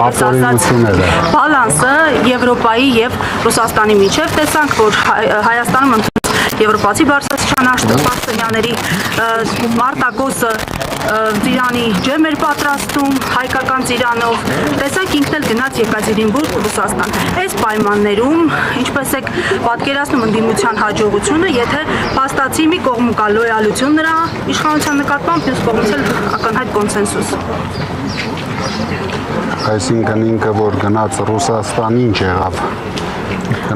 բալանսը Եվրոպայի եւ Ռուսաստանի միջև տեսանք, որ Հայաստանում Եվրոպացի բարձրաստիճան պաշտոնյաների մարտակոսը ծիրանի ջեմ էր պատրաստում հայկական ծիրանով, տեսանք ինքն էլ գնաց Եկատերինբուրգ, Ռուսաստան։ Այս պայմաններում ինչպես եք պատկերացնում ընդդիմության հաջողությունը, եթե փաստացի մի կողմում կա լոյալություն նրա իշխանության նկատմամբ, մյուս կողմից էլ ակնհայտ կոնսենսուս։ Այսինքն ինքը որ գնաց Ռուսաստան ինչ եղավ։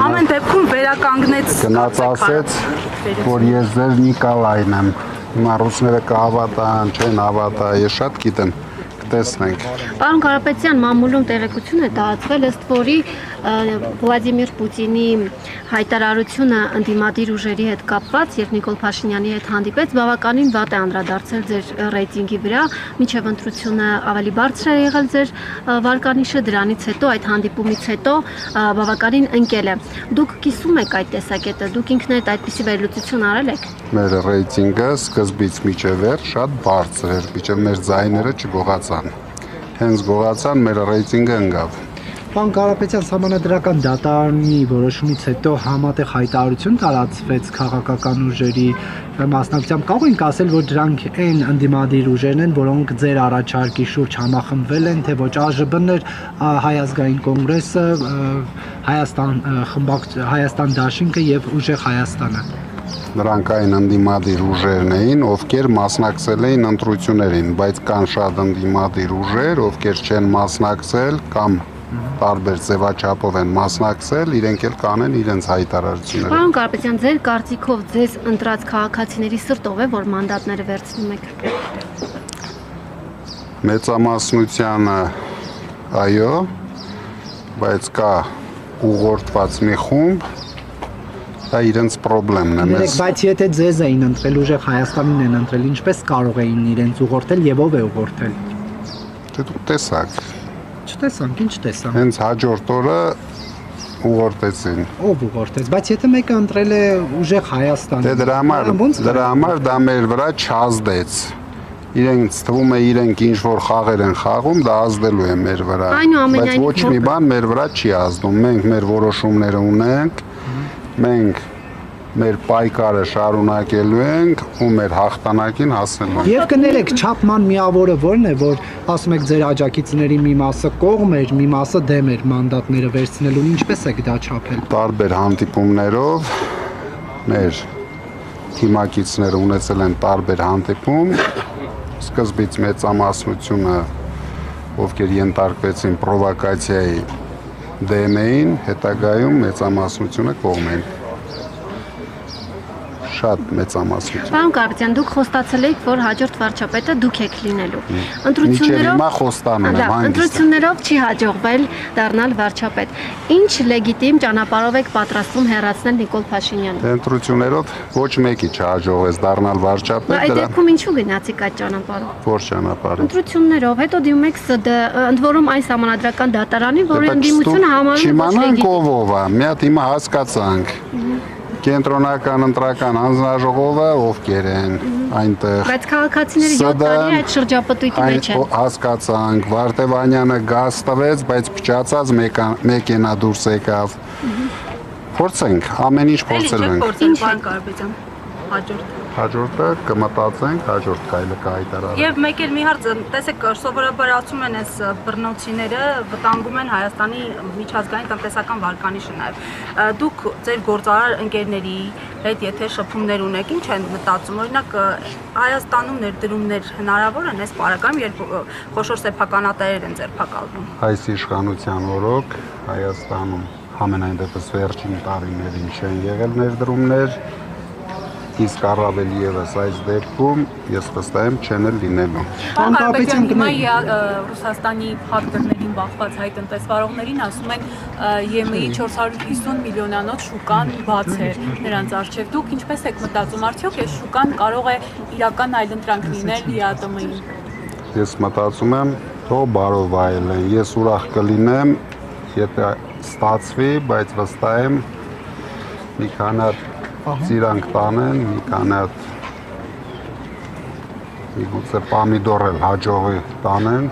Ամեն դեպքում վերականգնեց գնաց ասեց, որ ես ձեր Նիկոլայն եմ։ Հիմա ռուսները կհավատան, չեն հավատա, ես շատ գիտեմ, կտեսնենք։ Պարոն Կարապետյան, մամուլում տեղեկություն է տարածվել, ըստ որի Վլադիմիր Պուտինի հայտարարությունը ընդդիմադիր ուժերի հետ կապված, երբ Նիկոլ Փաշինյանի հետ հանդիպեց, բավականին վատ է անդրադարձել ձեր ռեյտինգի վրա, մինչև ընտրությունը ավելի բարձր է եղել ձեր վարկանիշը, դրանից հետո այդ հանդիպումից հետո բավականին ընկել է։ Դուք կիսում եք այդ տեսակետը, դուք ինքներդ այդպիսի վերլուծություն արել եք։ Մեր ռեյտինգը սկզբից մինչև վերջ շատ բարձր էր, մինչև մեր ձայները չգողացան։ Հենց գողացան, մեր ռեյտինգը ընկավ։ Պարոն Կարապետյան, Սահմանադրական դատարանի որոշումից հետո համատեղ հայտարարություն տարածվեց քաղաքական ուժերի մասնակցությամբ, կարող ենք ասել, որ դրանք այն ընդդիմադիր ուժերն են, որոնք ձեր առաջարկի շուրջ համախմբվել են, թե ոչ ԱԺԲ-ն էր, Հայ ազգային կոնգրեսը, Հայաստան դաշինքը եւ Ուժեղ Հայաստանը։ Նրանք այն ընդդիմադիր ուժերն էին, ովքեր մասնակցել էին ընտրություններին, բայց կան շատ ընդդիմադիր ուժեր, ովքեր չեն մասնակցել կամ տարբեր ձևաչափով են մասնակցել, իրենք էլ կանեն իրենց հայտարարությունները։ Պարոն Կարապետյան, ձեր կարծիքով ձեզ ընտրած քաղաքացիների սրտով է, որ մանդատները վերցնում եք։ Մեծամասնությանը այո, բայց կա ուղղորդված մի խումբ, դա իրենց խնդիրն է։ Բայց եթե ձեզ էին ընտրել, Ուժեղ Հայաստանին են ընտրել, ինչպես կարող էին իրենց ուղղորդել եւ ով է ուղղորդել։ Դե դուք տեսաք։ Չտեսանք, ինչ տեսանք։ Հենց հաջորդ օրը ուղղորդեցին։ Ով ուղղորդեց, բայց եթե մեկը ընտրել է Ուժեղ Հայաստանը։ Դե դրա համար դա մեր վրա չազդեց։ Իրենց թվում է իրենք ինչ որ խաղեր են խաղում, դա ազդելու է մեր վրա։ Բայց ոչ մի բան մեր վրա չի ազդում։ Մենք մեր որոշումները ունենք, մենք մեր պայքարը շարունակելու ենք ու մեր հաղթանակին հասնելու ենք։ Եվ կներեք, չափման միավորը որն է, որ ասում եք ձեր աջակիցների մի մասը կողմ էր, մի մասը դեմ էր մանդատները վերցնելուն, ինչպես եք դա չափել։ Տարբեր հանդիպումներով մեր թիմակիցները ունեցել են տարբեր հանդիպում, սկզբից մեծամասնությունը, ովքեր ենթարկվեցին պրովոկացիայի դեմ էին, հետագայում մեծամասնությունը կողմ էին։ Շատ մեծամասնություն։ Պարոն Կարապետյան, դուք խոստացել եք, որ հաջորդ վարչապետը դուք եք լինելու։ Հիմա խոստանում եմ, ընտրություններով չի հաջողվել դառնալ վարչապետ։ Ինչ լեգիտիմ ճանապարհով եք պատրաստվում հեռացնել Նիկոլ Փաշինյանին։ Ընտրություններով ոչ մեկի չհաջողվեց դառնալ վարչապետ։ Այդ դեպքում ինչու գնացիք այդ ճանապարհով։ Որ ճանապարհով։ Ընտրություններով, հետո դիմում եք ՍԴ, ընդ որում այս Սահմանադրական դատարանի, որի ընդդիմությունը համարում է ոչ լեգիտիմ։ Չիմանանք ով է, մի հատ հիմա հասկացանք։ Կենտրոնական ընտրական հանձնաժողովը ովքեր են այնտեղ։ Բայց քաղաքացիները 7 տարի այդ շրջապտույտի մեջ են։ Հասկացանք, Վարդևանյանը գազ տվեց, բայց փչացած մեքենա դուրս եկավ։ Փորձենք, ամեն ինչ փորձել ենք։ Ինչ բան Կարապետյան, Հաջորդը կմտածենք, հաջորդ քայլը կհայտարարենք։ Եվ մեկ էլ մի հարց, տեսեք, սովորաբար ասում են, այս բռնոցիները վտանգում են Հայաստանի միջազգային տնտեսական վարկանիշը նաև։ Դուք ձեր գործարար ընկերների հետ եթե շփումներ ունեք, ինչ են մտածում, օրինակ Հայաստանում ներդրումներ հնարավոր են այս պարագայում, երբ խոշոր սեփականատերեր են ձերբակալվում։ Այս իշխանության օրոք Հայաստանում համենայն դեպս վերջին տարիներին չեն եղել ներդրումներ, իսկ առավել ևս այս դեպքում ես վստահ եմ չեն էլ լինելու։ Պարոն Կարապետյան, հիմա Ռուսաստանի փակտորներին բախված հայ տնտեսվարողներին ասում են ԵՄ-ի 450 միլիոնանոց շուկան բաց է նրանց առջև։ Դուք ինչպես եք մտածում, արդյոք այս շուկան կարող է իրական այլընտրանք լինել ԵԱՏՄ-ին։ Ես մտածում եմ, թող բարով վայելեն, ես ուրախ կլինեմ, եթե ստացվի, բայց վստահ եմ մի քանի հատ ծիրանք տանեն, մի քանի հատ միգուցե պամիդոր էլ հաջողի տանեն,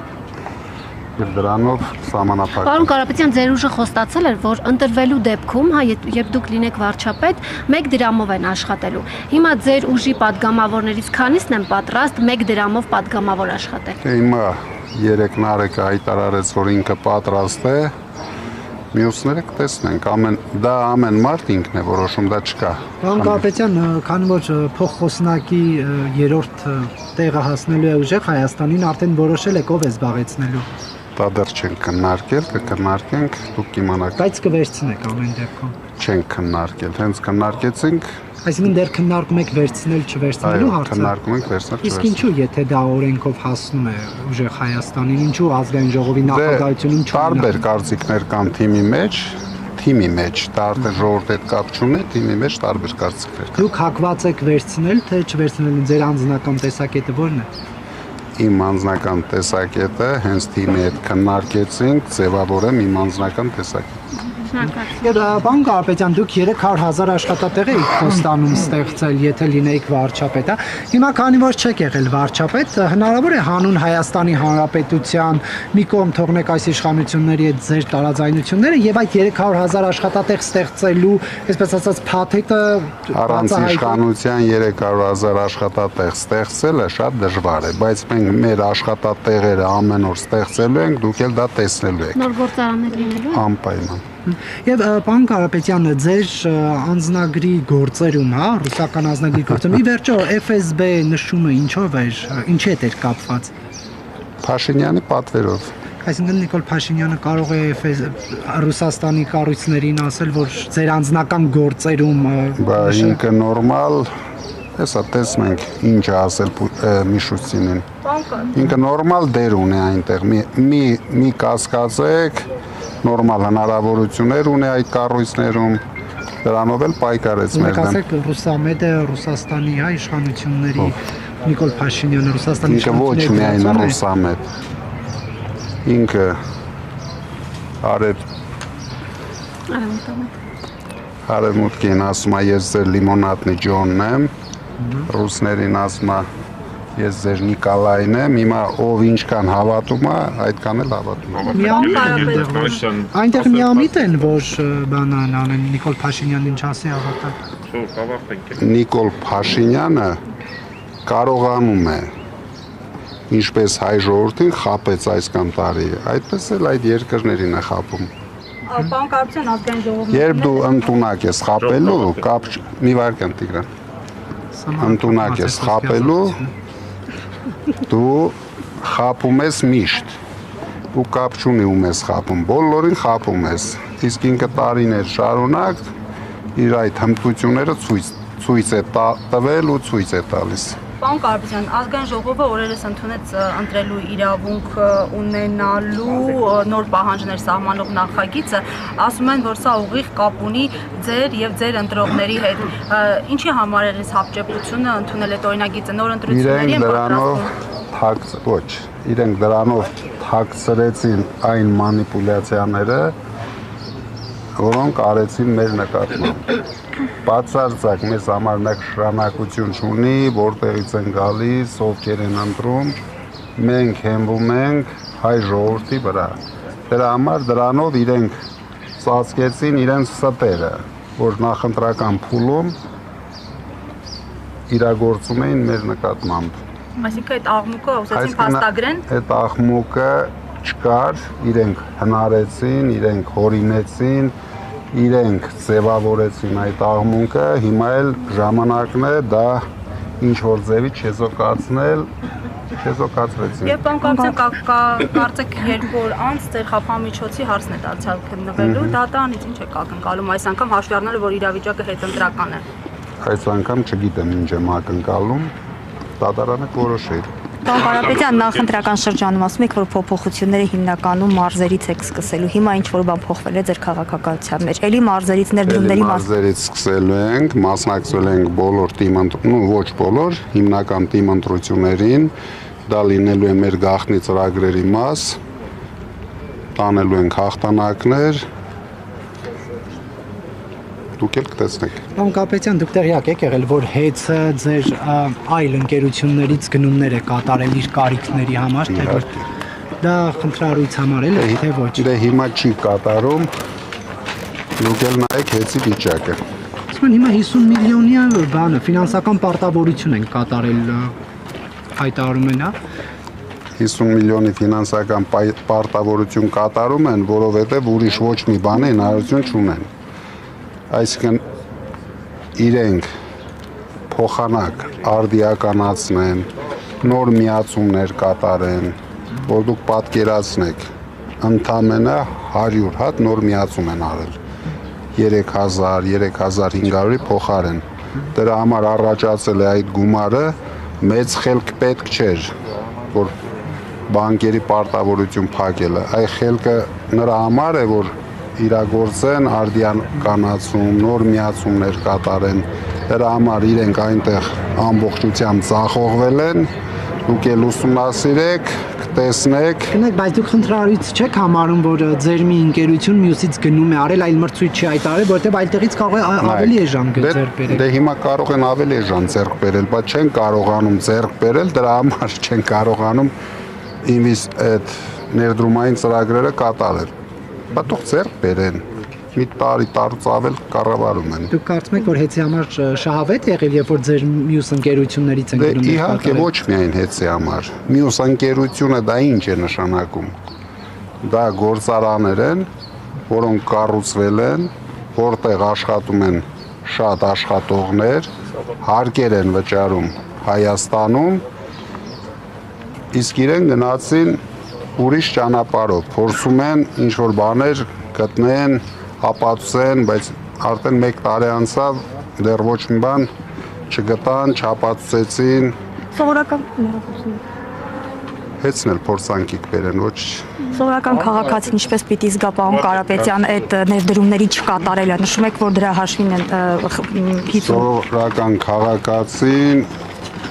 եւ դրանով սահմանափակ։ Պարոն Կարապետյան, ձեր ուժը խոստացել էր, որ ընտրվելու դեպքում, երբ դուք լինեք վարչապետ, 1 դրամով են աշխատելու։ Հիմա ձեր ուժի падգամավորներից քանիսն են պատրաստ 1 դրամով падգամավոր աշխատել։ Հիմա 3 Նարեկը հայտարարեց, որ ինքը պատրաստ է։ Մյուսները կտեսնենք, ամեն մարդ ինքն է որոշում, դա չկա։ Պարոն Կարապետյան, քանի որ փոխխոսնակի 3-րդ տեղը հասնելու է ուժեղ Հայաստանին, արդեն որոշել եք ով է զբաղեցնելու։ Դա դեռ չենք քննարկել, կքննարկենք, դուք կիմանաք։ Բայց կվերցնեք ամեն դեպքում։ Չենք քննարկել, հենց քննարկեցինք։ Այսինքն դեռ քննարկում եք վերցնել չվերցնելու հարցը։ Քննարկում ենք վերցնել Իսկ ինչու, եթե դա օրենքով հասնում է ուժեղ Հայաստանին, ինչու ազգային ժողովի նախագահությունում տարբեր կարծիքներ կան թիմի մեջ, դա արդեն ժողովրդի հետ կապ չունի, թիմի մեջ տարբեր կարծիքներ կան։ Դուք հակված եք վերցնել, թե չվերցնելու, ձեր անձնական տեսակետը ո՞րն է։ Իմ անձնական տեսակետը հենց թիմի հետ քննարկեցինք, ձևավորեմ իմ անձնական տեսակետը։ Պարոն Կարապետյան, դուք 300,000 աշխատատեղ եք Խոստանում ստեղծել, եթե լինեիք վարչապետ, հա։ Հիմա քանի որ չեք եղել վարչապետ, հնարավոր է հանուն Հայաստանի Հանրապետության մի կողմ թողնեք այս իշխանությունների հետ ձեր տարաձայնությունները եւ այդ 300,000 աշխատատեղ ստեղծելու, այսպես ասած, փաթեթը առանց իշխանության 300,000 աշխատատեղ ստեղծելը շատ դժվար է, բայց մենք մեր աշխատատեղերը ամեն օր ստեղծելու ենք, դուք էլ դա տեսնելու եք։ Նոր գործարաններ լինելու։ Անպայման։ Եվ պարոն Կարապետյան, ձեր անձնագրի գործերում, հա, ռուսական անձնագրի գործերում, ի վերջո FSB նշումը ինչով էր, ինչի հետ էր կապված։ Փաշինյանի պատվերով։ Այսինքն Նիկոլ Փաշինյանը կարող է Ռուսաստանի կառույցներին ասել, որ ձեր անձնական գործերում ինքը նորմալ, հեսա տեսնենք ինչ է ասել Միշուստինին։ Ինքը նորմալ դեր ունի այնտեղ, մի կասկածեք, նորմալ հնարավորություններ ունի այդ կառույցներում, դրանով էլ պայքարեց մեր դեմ։ Ասեք Ռուսամեդը Ռուսաստանի հայ իշխանությունների Նիկոլ Փաշինյանը Ռուսաստանի ինքը ոչ միայն Ռուսամեդ, ինքը արևմուտքին ասում է ես ձեր լիմոնատնի Ջոնն եմ, ռուսներին ասում է ես ձեր Նիկոլային եմ, հիմա ով ինչքան հավատում է, այդքան էլ հավատում է։ Այնտեղ միամիտ են, որ բանան անեն Նիկոլ Փաշինյանին չասի հավատալ։ Նիկոլ Փաշինյանը կարողանում է, ինչպես հայ ժողովրդին խապեց այսքան տարի, այդպես էլ այդ երկրներին է խապում։ Պարոն Կարապետյան, ազգային ժողովի Երբ դու ընդունակ ես խապելու, մի վարքան Տիգրան, ընդունակ ես խապելու, դու խապում ես միշտ, ու կապ չունի ում ես խապում, բոլորին խապում ես, իսկ ինքը տարիներ շարունակ իր այդ հմտությունները ցույց է տվել ու ցույց է տալիս։ Պարոն Կարապետյան, ազգային ժողովը օրերս ընդունեց ընտրելու իրավունք ունենալու նոր պահանջներ սահմանող նախագիծը, ասում են, որ սա ուղիղ կապ ունի ձեր եւ ձեր ընտրողների հետ։ Ինչի համար է այս հապճեպությունը ընդունել այդ օրինագիծը նոր ընտրությունների են պատրաստվում։ Իրենք դրանով թաքցրեցին այն մանիպուլյացիաները, որոնք արեցին մեր նկատմամբ։ Բացարձակ մեզ համար նշանակություն չունի, որտեղից են գալիս, ովքեր են ընտրում, մենք հենվում ենք հայ ժողովրդի վրա։ Դրա համար դրանով իրենք ծածկեցին իրենց ստերը, որ նախընտրական փուլում իրագործում էին մեր նկատմամբ։ Այսինքն այդ աղմուկը ուզեցին փաստագրեն։ Այդ աղմուկը չկար, իրենք հնարեցին, իրենք հորինեցին, իրենք ձևավորեցին այդ աղմուկը, հիմա էլ ժամանակն է դա ինչ-որ ձևի չեզոքացվեցին։ Եվ պարոն Կարապետյան, կարծեք 2 օր անց ձեր խափամիջոցի հարցն է դարձյալ քննվելու, դատարանից ինչ եք ակնկալում այս անգամ հաշվի առնելով, որ իրավիճակը հետընտրական է։ Այս անգամ չգիտեմ ինչ եմ ակնկալում, դատարանը կորոշի։ Պարոն Կարապետյան, նախընտրական շրջանում ասում եք, որ փոփոխությունները հիմնականում մարզերից եք սկսելու։ Հիմա ինչ-որ բան փոխվել է ձեր քաղաքականության մեջ։ Էլի մարզերից ներդրումների մարզերից սկսելու ենք, մասնակցել ենք բոլոր ոչ բոլոր, հիմնական թիմ ընտրություններին, դա լինելու է մեր գաղտնի ծրագրերի մաս, տանելու ենք հաղթանակներ, դուք էլ կտեսնեք։ Պարոն Կարապետյան, դուք տեղյակ եք եղել, որ ՀԵՑ-ը ձեր այլ ընկերություններից գնումներ է կատարել իր կարիքների համար, թե որ Դա խնդրարույց համարել է, թե ոչ։ Դե հիմա չի կատարում։ Դուք էլ նայեք հեծի վիճակը։ Ասում են հիմա 50 միլիոնյա բանը ֆինանսական պարտավորություն են կատարել հայտարարում են, հա։ 50 միլիոնի ֆինանսական պարտավորություն կատարում են, որովհետև ուրիշ ոչ մի բանի հնարավորություն չունեն։ Այսինքն իրենք փոխանակ արդիականացնեն, նոր միացումներ կատարեն, որ դուք պատկերացնեք, ընդամենը 100 հատ նոր միացում են արել 3000, 3500-ի փոխարեն։ Դրա համար առաջացել է այդ գումարը, մեծ խելք պետք չէր, որ բանկերի պարտավորություն փակելը։ Այդ խելքը նրա համար է, որ իրագործեն արդիականացում, նոր միացումներ կատարեն։ Դրա համար իրենք այնտեղ ամբողջությամբ ձախողվել են, դուք էլ ուսումնասիրեք, տեսնեք։ Գնանք, բայց դուք խնդրարույց չեք համարում, որ ձեր մի ընկերություն մյուսից գնում է արել, այլ մրցույթ չի հայտարարել, որովհետև այլտեղից կարող է ավելի էժան ձեռք բերել։ Դե հիմա կարող են ավելի էժան ձեռք բերել, բայց չեն կարողանում ձեռք բերել, դրա համար չեն կարողանում այդ ներդրումային ծրագրերը կատարել։ Բայց թող ձեռք բերեն։ Մի տարուց ավել կառավարում են։ Դուք կարծում եք, որ հեծի համար շահավետ եղել, երբ որ ձեր մյուս ընկերություններից են գնում։ Դե իհարկե ոչ միայն հեծի համար։ Մյուս ընկերությունը դա ինչ է նշանակում։ Դա գործարաններ են, որոնք կառուցվել են, որտեղ աշխատում են շատ աշխատողներ, հարկեր են վճարում Հայաստանում, իսկ իրեն գնացին ուրիշ ճանապարհով, փորձում են ինչ-որ բաներ գտնեն, ապացուցեն, բայց արդեն 1 տարի անցավ, դեռ ոչ մի բան չգտան, չապացուցեցին։ Սովորական Հեծն էլ փորձանքի կբերեն, ոչ։ Սովորական քաղաքացին ինչպես պիտի զգա պարոն Կարապետյան այդ ներդրումների չկատարելը, նշում եք, որ դրա հաշվին են 50։ Սովորական քաղաքացին,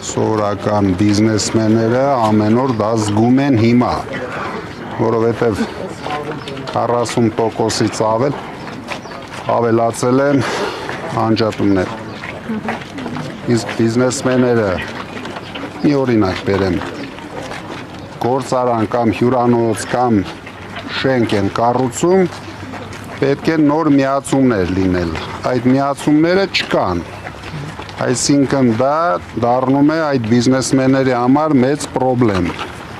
սովորական բիզնեսմենները ամեն օր դա զգում են հիմա, որովհետև 40%-ից ավելացել են անջատումներ։ Իսկ բիզնեսմենները մի օրինակ բերեմ, գործարան կամ հյուրանոց կամ շենք են կառուցում, պետք է նոր միացումներ լինել։ Այդ միացումները չկան։ Այսինքն դա դառնում է այդ բիզնեսմենների համար մեծ խնդրեմ,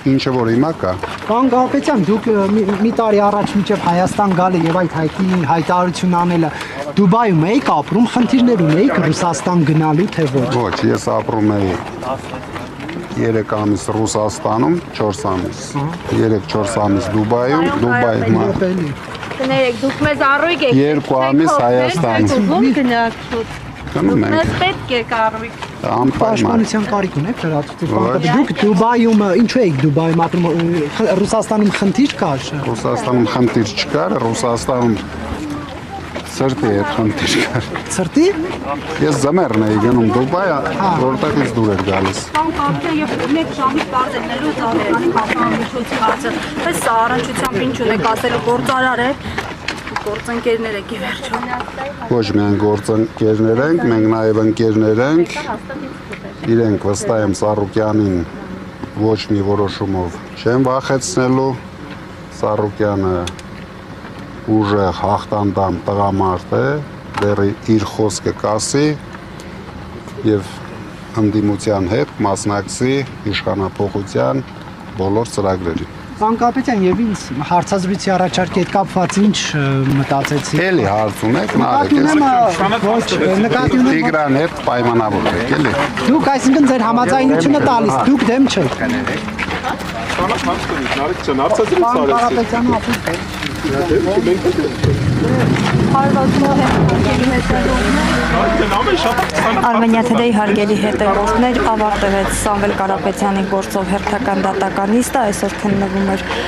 ինչը որ հիմա կա։ Պարոն Կարապետյան, դուք մի տարի առաջ մինչև Հայաստան գալը եւ այդ հայտարարություն անելը Դուբայում եք ապրում, խնդիրներ ունեիք Ռուսաստան գնալու թե ոչ։ Ոչ, ես ապրում եի 3 ամիս Ռուսաստանում, 4 ամիս։ 3-4 ամիս Դուբայում, Դուբայում։ Կներեք, դուք մեզ առույգ եք։ 2 ամիս Հայաստանում։ Գնաք շուտ։ Գնում ենք։ Մեզ պետք է առույգ։ Պաշտպանության կարիք ունեք լրացուցիչ։ Դուք Դուբայում, ինչու եք Դուբայում ապրում, Ռուսաստանում խնդիր կար։ Ռուսաստանում խնդիր չկար, Ռուսաստանում սրտի էր խնդիր կար։ Սրտի։ Ես ձմեռն էի գնում Դուբայ, որտեղից դուր էր գալիս։ Պարոն Կարապետյան, եւ 1 ժամից բարձ է ներուց Ալեքսանի հանրամիջոցի հարցը։ Այս սա առնչությամբ ինչ ունեք ասելու, գործարար է, գործընկերներ եք ի վերջո։ Ոչ միայն գործընկերներ ենք, մենք նաև ընկերներ ենք։ Իրենք վստահ եմ Սարուկյանին ոչ մի որոշումով չեն վախեցնելու։ Սարուկյանը ուժեղ հաղթանդամ տղամարդ է, դեռ իր խոսքը կասի եւ ընդդիմության հետ մասնակցի իշխանափոխության բոլոր ծրագրերին։ Պարոն Կարապետյան, եւ ինձ հարցազրույցի առաջարկի հետ կապված ինչ մտածեցիք։ Էլի հարց ունեք, նկատի ունեմ Տիգրան հետ պայմանավորվեք, էլի։ Դուք այսինքն ձեր համաձայնությունը տալիս, դուք դեմ չեք։ Պարոն Կարապետյանը Armenia Today հարգելի հետևողներ, ավարտվեց Սամվել Կարապետյանի գործով հերթական դատական նիստը, այսօր քննվում էր